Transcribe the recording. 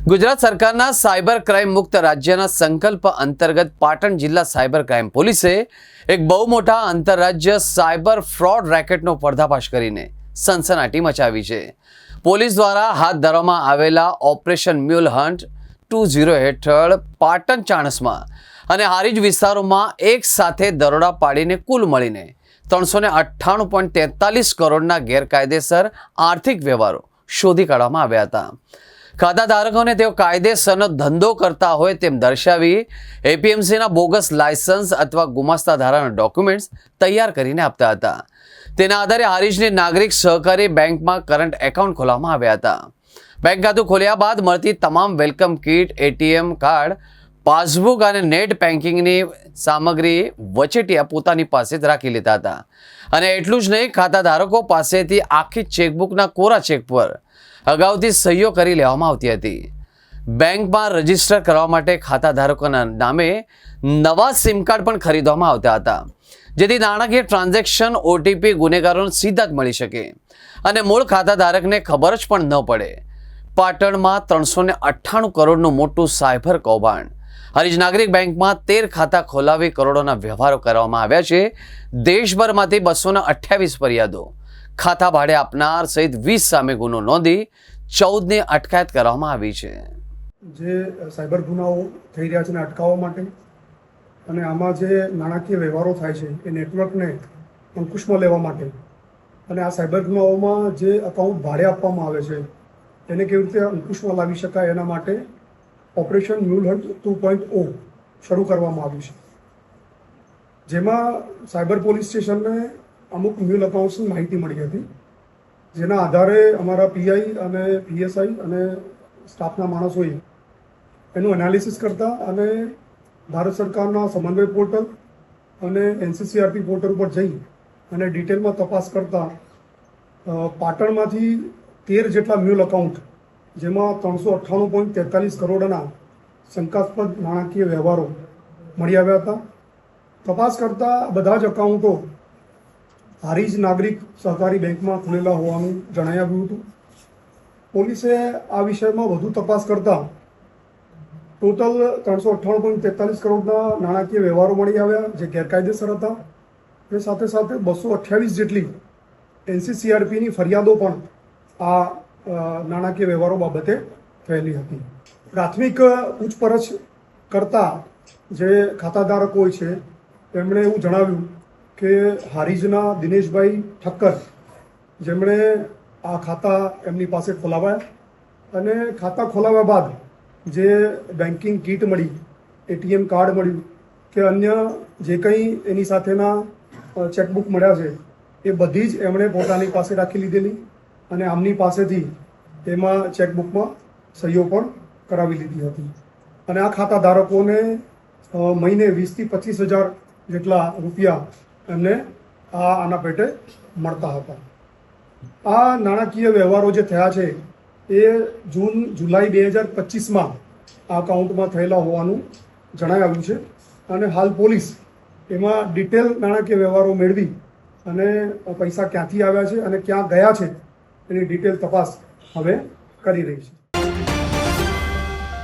ગુજરાત સરકારના cyber crime મુક્ત રાજ્યના સંકલ્પ અંતર્ગત પાટણ જિલ્લા સાયબર ક્રાઇમ પોલીસે એક બહુ મોટા આંતરરાજ્ય સાયબર ફ્રોડ રેકેટનો પર્દાફાશ કરીને સનસનાટી મચાવી છે। પોલીસ દ્વારા હાથ ધરવામાં આવેલા ઓપરેશન મ્યુલ હન્ટ 20 હેઠળ પાટણ ચાણસ્મા અને હારીજ વિસ્તારોમાં એક સાથે દરોડા પાડીને કુલ મળીને 398.43 કરોડના ગેરકાયદેસર આર્થિક વ્યવહારો શોધી કાઢવામાં આવ્યા હતા। ખાતાધારકોને તેઓ કાયદેસરનો ધંધો કરતા હોય તેમ દર્શાવી એપીએમસીના બોગસ લાયસન્સ અથવા ગુમાસ્તા ધારાના ડોક્યુમેન્ટ્સ તૈયાર કરીને આપતા હતા। તેના આધારે હારીજની નાગરિક સહકારી બેંકમાં કરંટ એકાઉન્ટ ખોલવામાં આવ્યા હતા। બેંક ખાતું ખોલ્યા બાદ મળતી તમામ welcome kit, ATM card, passbook અને નેટ બેન્કિંગની સામગ્રી વચેટિયા પોતાની પાસે જ રાખી લેતા હતા અને એટલું જ નહીં, ખાતાધારકો પાસેથી આખી ચેકબુકના કોરા ચેક પર અગાઉથી સહીઓ કરી લેવામાં આવતી હતી। બેંકમાં રજીસ્ટર કરવા માટે ખાતાધારકોના નામે નવા સિમ કાર્ડ પણ ખરીદવામાં આવતા હતા, જેથી નાણાકીય ટ્રાન્ઝેક્શન ઓટીપી ગુનેગારોને સીધા જ મળી શકે અને મૂળ ખાતાધારકને ખબર જ પણ ન પડે। પાટણમાં 398 કરોડનું મોટું સાયબર કૌભાંડ। હારીજ નાગરિક બેંકમાં 13 ખાતા ખોલાવી કરોડોના વ્યવહારો કરવામાં આવ્યા છે। દેશભરમાંથી 228 ફરિયાદો, ખાતા ભાડે આપનાર સહિત 20 સામે ગુનો નોંધી 14ની અટકાયત કરવામાં આવી છે। જે સાયબર ગુનાઓ થઈ રહ્યા છે ને અટકાવવા માટે અને આમાં જે નાણાકીય વ્યવહારો થાય છે એ નેટવર્કને અંકુશમાં લેવા માટે અને આ સાયબર ગુનાઓમાં જે અકાઉન્ટ ભાડે આપવામાં આવે છે એને કેવી રીતે અંકુશમાં લાવી શકાય એના માટે ઓપરેશન મ્યુલ હન્ટ 2.0 શરૂ કરવામાં આવ્યું છે, જેમાં સાયબર પોલીસ સ્ટેશનને અમુક મ્યુલ અકાઉન્ટ્સની માહિતી મળી હતી, જેના આધારે અમારા પીઆઈ અને પીએસઆઈ અને સ્ટાફના માણસોએ એનું એનાલિસિસ કરતા અને ભારત સરકારના સમન્વય પોર્ટલ અને એનસીસીઆરપી પોર્ટલ પર જઈ અને ડિટેલમાં તપાસ કરતા પાટણમાંથી 13 જેટલા મ્યુલ અકાઉન્ટ, જેમાં 398.43 કરોડના શંકાસ્પદ નાણાકીય વ્યવહારો મળી આવ્યા હતા। તપાસ કરતા બધા જ અકાઉન્ટો હારીજ નાગરિક સહકારી બેંકમાં ખુલેલા હોવાનું જણાઈ આવ્યું હતું। પોલીસે આ વિષયમાં વધુ તપાસ કરતા ટોટલ 398.43 કરોડના નાણાકીય વ્યવહારો મળી આવ્યા, જે ગેરકાયદેસર હતા અને સાથે સાથે 228 જેટલી એનસીસીઆરપીની ફરિયાદો પણ આ નાણાકીય વ્યવહારો બાબતે થયેલી હતી। પ્રાથમિક પૂછપરછ કરતા જે ખાતાધારકો હોય છે તેમણે એવું જણાવ્યું કે હારીજના દિનેશભાઈ ઠક્કર, જેમણે આ ખાતા એમની પાસે ખોલાવ્યા અને ખાતા ખોલાવ્યા બાદ જે બેન્કિંગ કીટ મળી, એટીએમ કાર્ડ મળ્યું કે અન્ય જે કંઈ એની સાથેના ચેકબુક મળ્યા છે એ બધી જ એમણે પોતાની પાસે રાખી લીધેલી અને આમની પાસેથી એમાં ચેકબુકમાં સહીઓ પણ કરાવી લીધી હતી અને આ ખાતાધારકોને મહિને 20 થી 25 હજાર જેટલા રૂપિયા એમને આના પેટે મળતા હતા। આ નાણાકીય વ્યવહારો જે થયા છે એ જુલાઈ 2025માં આ અકાઉન્ટમાં થયેલા હોવાનું જણાઈ આવ્યું છે અને હાલ પોલીસ એમાં ડિટેલ નાણાકીય વ્યવહારો મેળવી અને પૈસા ક્યાંથી આવ્યા છે અને ક્યાં ગયા છે એની ડિટેલ તપાસ હવે કરી રહી છે।